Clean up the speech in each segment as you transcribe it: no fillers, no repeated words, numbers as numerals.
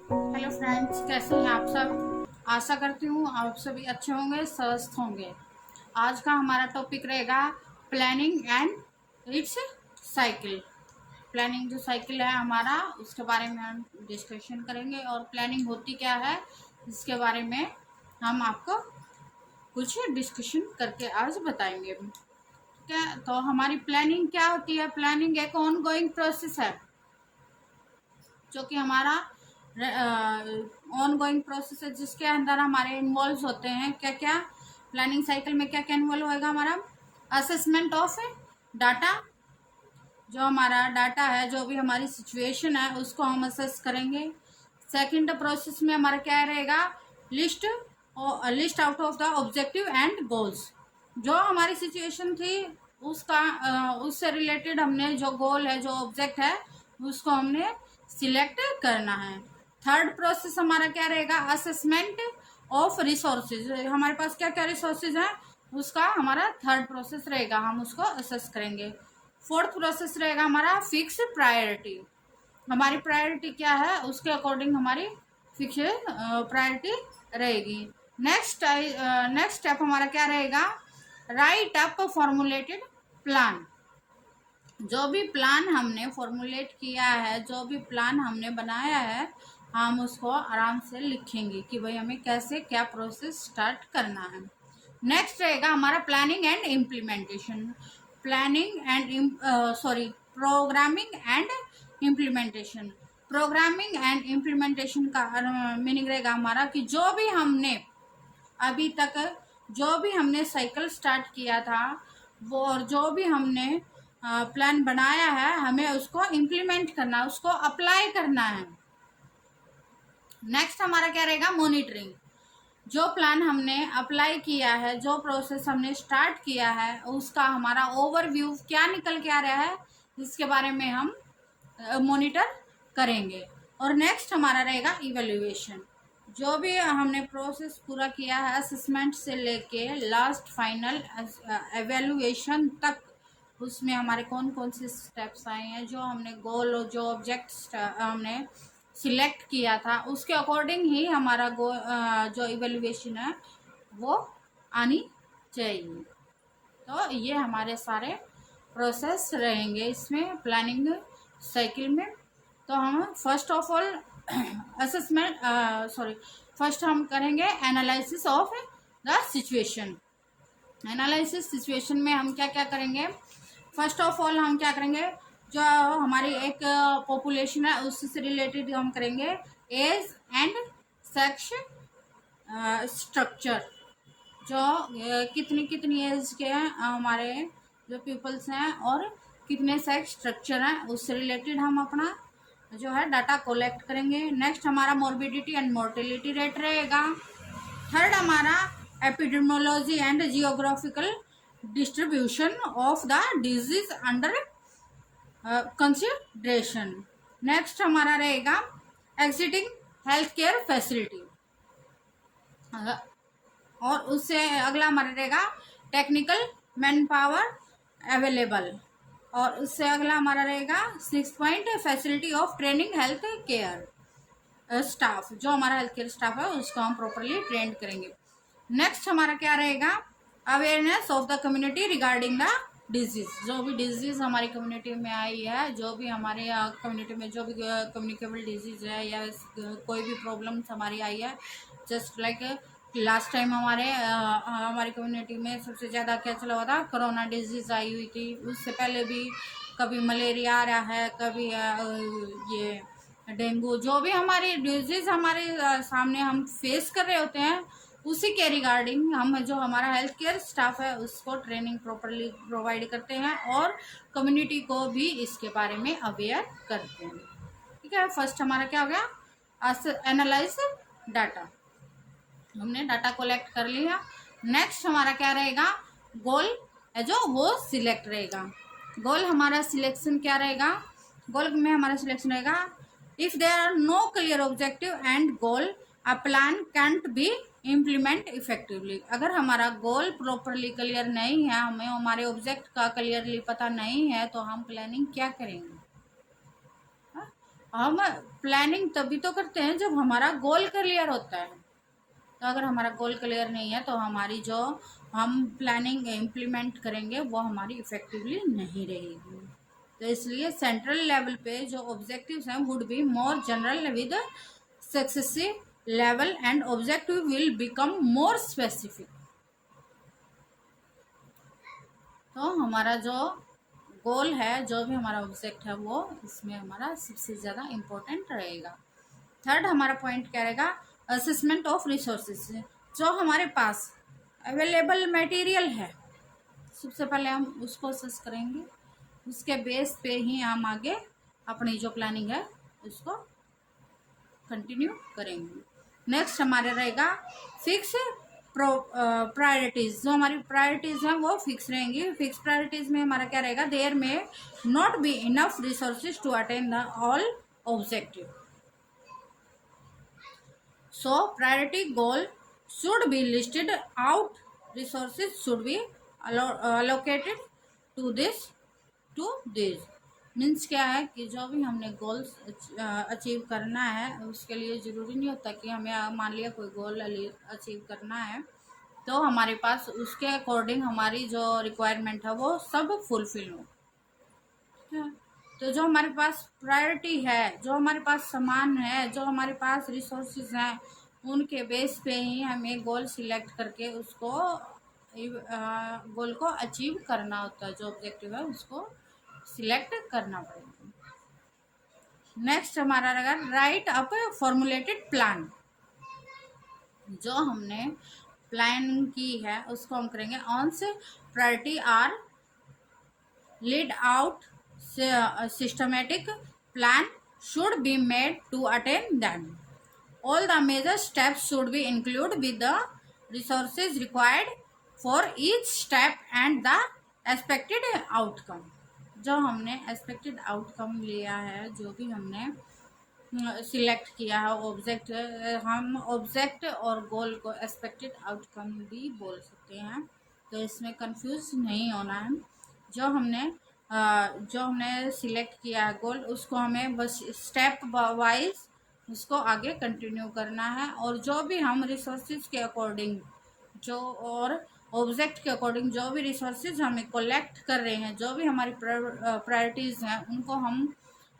Hello friends, कैसे हैं आप सब। आशा करती हूँ आप सभी अच्छे होंगे, स्वस्थ होंगे। आज का हमारा टॉपिक रहेगा planning and it's cycle. Planning जो साइकिल है हमारा, उसके बारे में हम डिस्कशन करेंगे और प्लानिंग होती क्या है इसके बारे में हम आपको कुछ डिस्कशन करके आज बताएंगे। क्या तो हमारी प्लानिंग क्या होती है। प्लानिंग एक ऑन गोइंग प्रोसेस है जो कि हमारा ऑन गोइंग प्रोसेस है, जिसके अंदर हमारे इन्वॉल्व होते हैं क्या क्या। प्लानिंग साइकिल में क्या क्या इन्वॉल्व होएगा हमारा। असेसमेंट ऑफ डाटा, जो हमारा डाटा है, जो भी हमारी सिचुएशन है उसको हम असेस करेंगे। सेकंड प्रोसेस में हमारा क्या रहेगा, list list out of the objective and goals. जो हमारी सिचुएशन थी उसका उससे रिलेटेड हमने जो गोल है, जो ऑब्जेक्ट है, उसको हमने सिलेक्ट करना है। थर्ड प्रोसेस हमारा क्या रहेगा, असेसमेंट ऑफ रिसोर्सेज। हमारे पास क्या क्या रिसोर्सेज हैं उसका हमारा थर्ड प्रोसेस रहेगा, हम उसको असेस करेंगे। फोर्थ प्रोसेस रहेगा हमारा फिक्स प्रायोरिटी। हमारी प्रायोरिटी क्या है उसके अकॉर्डिंग हमारी फिक्स प्रायोरिटी रहेगी। नेक्स्ट स्टेप हमारा क्या रहेगा, राइट अप फॉर्मुलेटेड प्लान। जो भी प्लान हमने फॉर्मुलेट किया है, जो भी प्लान हमने बनाया है, हम उसको आराम से लिखेंगे कि भाई हमें कैसे क्या प्रोसेस स्टार्ट करना है। नेक्स्ट रहेगा हमारा planning and implementation. Planning and sorry programming and implementation. Programming and implementation का मीनिंग रहेगा हमारा कि जो भी हमने अभी तक जो भी हमने साइकिल स्टार्ट किया था वो, और जो भी हमने प्लान बनाया है, हमें उसको इम्प्लीमेंट करना, उसको अप्लाई करना है। नेक्स्ट हमारा क्या रहेगा, मॉनिटरिंग। जो प्लान हमने अप्लाई किया है, जो प्रोसेस हमने स्टार्ट किया है, उसका हमारा ओवरव्यू क्या निकल के आ रहा है, इसके बारे में हम मॉनिटर करेंगे। और नेक्स्ट हमारा रहेगा इवेल्युएशन। जो भी हमने प्रोसेस पूरा किया है, असेसमेंट से लेके लास्ट फाइनल एवेल्युएशन तक, उसमें हमारे कौन कौन से स्टेप्स आए हैं, जो हमने गोल और जो ऑब्जेक्ट हमने सिलेक्ट किया था, उसके अकॉर्डिंग ही हमारा जो इवेल्युएशन है वो आनी चाहिए। तो ये हमारे सारे प्रोसेस रहेंगे इसमें प्लानिंग साइकिल में। तो हम first of all assessment sorry first हम करेंगे analysis of the situation. Analysis situation में हम क्या क्या करेंगे, फर्स्ट ऑफ ऑल हम क्या करेंगे, जो हमारी एक पॉपुलेशन है उससे रिलेटेड हम करेंगे एज एंड सेक्स स्ट्रक्चर। जो कितनी कितनी एज के हैं हमारे जो पीपल्स हैं और कितने सेक्स स्ट्रक्चर हैं, उससे रिलेटेड हम अपना जो है डाटा कलेक्ट करेंगे। नेक्स्ट हमारा मोर्बिडिटी एंड मोर्टेलिटी रेट रहेगा। थर्ड हमारा epidemiology and geographical distribution of the disease under consideration. Next हमारा रहेगा एग्जिस्टिंग हेल्थ केयर फैसिलिटी। और उससे अगला हमारा रहेगा टेक्निकल मैन पावर अवेलेबल। और उससे अगला हमारा रहेगा 6 point facility of training health care staff. जो हमारा हेल्थ केयर स्टाफ है उसको हम प्रॉपरली ट्रेन करेंगे। नेक्स्ट हमारा क्या रहेगा, awareness of the community regarding the disease. जो भी डिजीज हमारी कम्युनिटी में आई है, जो भी हमारे कम्युनिटी में जो भी कम्युनिकेबल डिजीज है या कोई भी प्रॉब्लम्स हमारी आई है, जस्ट लाइक लास्ट टाइम हमारी कम्युनिटी में सबसे ज़्यादा क्या चला हुआ था, कोरोना डिजीज़ आई हुई थी। उससे पहले भी कभी मलेरिया आ रहा है, कभी ये डेंगू। जो भी हमारी डिजीज़ हमारे सामने हम फेस कर रहे होते हैं, उसी के रिगार्डिंग हम जो हमारा हेल्थ केयर स्टाफ है उसको ट्रेनिंग प्रॉपरली प्रोवाइड करते हैं और कम्युनिटी को भी इसके बारे में अवेयर करते हैं। ठीक है, फर्स्ट हमारा क्या हो गया, एनालाइज डाटा। हमने डाटा कलेक्ट कर लिया। नेक्स्ट हमारा क्या रहेगा, गोल है जो वो सिलेक्ट रहेगा। गोल हमारा सिलेक्शन क्या रहेगा, गोल में हमारा सिलेक्शन रहेगा if there are no clear objective and goal a plan can't be implement effectively. अगर हमारा गोल प्रॉपरली क्लियर नहीं है, हमें हमारे ऑब्जेक्ट का क्लियरली पता नहीं है, तो हम प्लानिंग क्या करेंगे। हम प्लानिंग तभी तो करते हैं जब हमारा गोल क्लियर होता है। तो अगर हमारा गोल क्लियर नहीं है तो हमारी जो हम प्लानिंग इम्प्लीमेंट करेंगे वो हमारी इफेक्टिवली नहीं रहेगी। तो इसलिए सेंट्रल लेवल पे जो ऑब्जेक्टिव्स हैं would be more general with successive level and objective will become more specific. तो हमारा जो गोल है, जो भी हमारा ऑब्जेक्ट है, वो इसमें हमारा सबसे ज़्यादा इम्पोर्टेंट रहेगा। थर्ड हमारा पॉइंट क्या रहेगा, असेसमेंट ऑफ रिसोर्सेज। जो हमारे पास अवेलेबल मटेरियल है, सबसे पहले हम उसको असेस करेंगे, उसके बेस पे ही हम आगे अपनी जो प्लानिंग है उसको कंटिन्यू करेंगे। नेक्स्ट हमारे रहेगा फिक्स प्रायोरिटीज। जो हमारी प्रायोरिटीज हैं वो फिक्स रहेंगी। फिक्स प्रायोरिटीज में हमारा क्या रहेगा, देयर में not be enough resources to attain the all objective. So priority goal should be listed out. Resources should be allocated to this. Means क्या है कि जो भी हमने गोल्स अचीव करना है उसके लिए ज़रूरी नहीं होता कि हमें मान लिया कोई गोल अचीव करना है तो हमारे पास उसके अकॉर्डिंग हमारी जो रिक्वायरमेंट है वो सब फुलफिल हो। तो जो हमारे पास प्रायोरिटी है, जो हमारे पास सामान है, जो हमारे पास रिसोर्सेज हैं, उनके बेस पे ही हमें गोल सिलेक्ट करके उसको गोल को अचीव करना होता है। जो ऑब्जेक्टिव है उसको सिलेक्ट करना पड़ेगा। नेक्स्ट हमारा रहेगा राइट अप फॉर्मुलेटेड प्लान। जो हमने प्लान की है उसको हम करेंगे once priority are laid out systematic plan should be made to attain them. All the major steps should be included with the resources required for each step and the expected outcome. जो हमने expected outcome लिया है, जो भी हमने select किया है object, हम ऑब्जेक्ट और गोल को एक्सपेक्टेड आउटकम भी बोल सकते हैं। तो इसमें कंफ्यूज नहीं होना है। जो हमने सिलेक्ट किया है गोल, उसको हमें बस स्टेप वाइज उसको आगे कंटिन्यू करना है। और जो भी हम रिसोर्सेज के अकॉर्डिंग जो और ऑब्जेक्ट के अकॉर्डिंग जो भी रिसोर्सेज हमें कलेक्ट कर रहे हैं, जो भी हमारी प्रायोरिटीज़ हैं उनको हम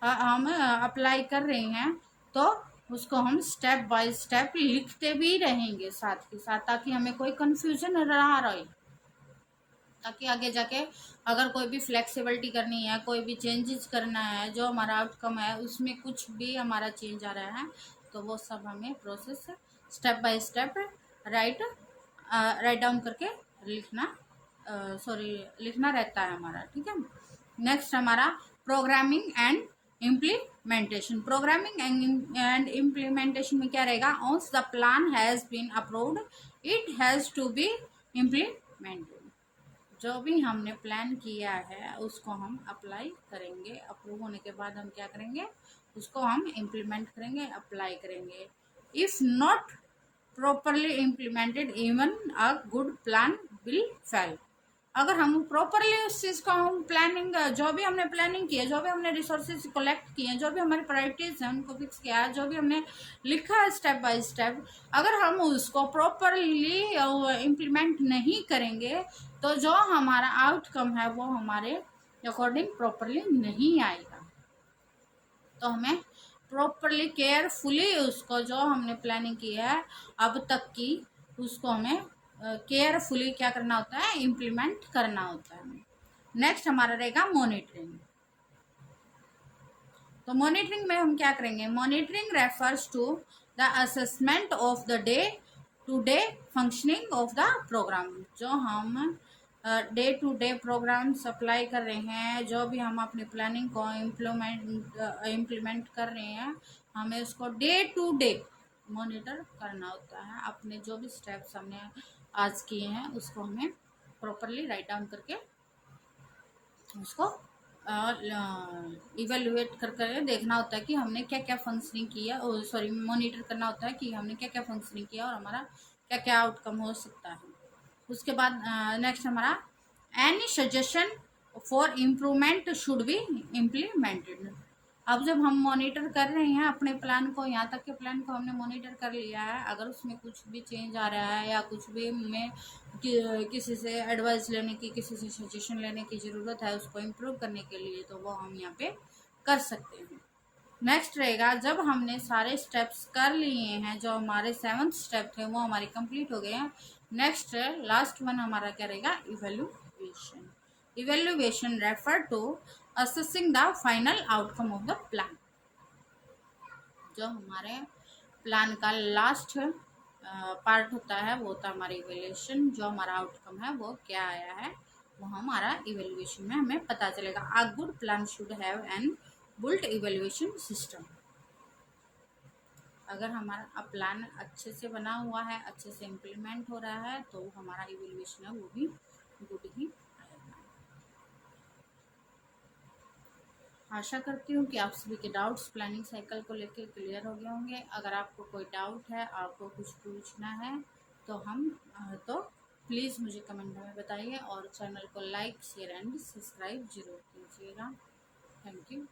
अप्लाई कर रहे हैं, तो उसको हम स्टेप बाय स्टेप लिखते भी रहेंगे साथ के साथ, ताकि हमें कोई कंफ्यूजन ना रहे, ताकि आगे जाके अगर कोई भी फ्लेक्सिबिलिटी करनी है, कोई भी चेंजेस करना है, जो हमारा आउटकम है उसमें कुछ भी हमारा चेंज आ रहा है तो वो सब हमें process step by step write down करके लिखना रहता है हमारा। ठीक है। नेक्स्ट हमारा programming and implementation. Programming and implementation में क्या रहेगा, once the plan has been approved it has to be implemented. जो भी हमने प्लान किया है उसको हम अप्लाई करेंगे। अप्रूव होने के बाद हम क्या करेंगे, उसको हम इम्प्लीमेंट करेंगे, अप्लाई करेंगे। If not properly implemented even a good plan will fail. अगर हम प्रॉपरली उस चीज़ को हम प्लानिंग, जो भी हमने प्लानिंग की है, जो भी हमने रिसोर्सेज कलेक्ट किए हैं, जो भी हमारी प्रायोरिटीज़ हैं उनको फिक्स किया है, जो भी हमने लिखा है स्टेप बाय स्टेप, अगर हम उसको प्रॉपरली इम्प्लीमेंट नहीं करेंगे तो जो हमारा आउटकम है वो हमारे अकॉर्डिंग प्रॉपरली नहीं आएगा। तो हमें प्रॉपरली केयरफुली उसको जो हमने प्लानिंग की है अब तक की, उसको हमें केयरफुली क्या करना होता है, इम्प्लीमेंट करना होता है। नेक्स्ट हमारा रहेगा मॉनिटरिंग। तो मॉनिटरिंग में हम क्या करेंगे, monitoring refers to the assessment of the day to day functioning of the programme. जो हम day to day programme supply कर रहे हैं, जो भी हम अपनी प्लानिंग को इम्प्लीमेंट कर रहे हैं, हमें उसको डे टू डे मॉनिटर करना होता है। अपने जो भी स्टेप्स हमने आज किए हैं उसको हमें प्रॉपरली राइट डाउन करके उसको इवेलुएट कर देखना होता है कि हमने क्या क्या फंक्शनिंग किया, मॉनिटर करना होता है कि हमने क्या क्या फंक्शनिंग किया और हमारा क्या क्या आउटकम हो सकता है। उसके बाद नेक्स्ट हमारा any suggestion for improvement should be implemented. अब जब हम मॉनिटर कर रहे हैं अपने प्लान को, यहाँ तक के प्लान को हमने मॉनिटर कर लिया है, अगर उसमें कुछ भी चेंज आ रहा है या कुछ भी हमें किसी से एडवाइस लेने की, किसी से सजेशन लेने की ज़रूरत है उसको इम्प्रूव करने के लिए, तो वो हम यहाँ पे कर सकते हैं। नेक्स्ट रहेगा, जब हमने सारे स्टेप्स कर लिए हैं, जो हमारे 7th स्टेप थे वो हमारे कंप्लीट हो गए हैं। नेक्स्ट लास्ट वन हमारा क्या रहेगा, evaluation. Evaluation refer to assessing the final outcome of the plan. जो हमारे प्लान का लास्ट पार्ट होता है वो होता है हमारा इवेल्युएशन। जो हमारा आउटकम है वो क्या आया है वो हमारा इवेल्युएशन में हमें पता चलेगा। A good plan should have an built evaluation system. अगर हमारा प्लान अच्छे से बना हुआ है, अच्छे से इम्प्लीमेंट हो रहा है, तो हमारा इवेल्युएशन है वो भी गुड ही आएगा। आशा करती हूँ कि आप सभी के डाउट्स प्लानिंग साइकिल को लेकर क्लियर हो गए होंगे। अगर आपको कोई डाउट है, आपको कुछ पूछना है, तो प्लीज़ मुझे कमेंट में बताइए और चैनल को लाइक, शेयर एंड सब्सक्राइब जरूर कीजिएगा। Thank you.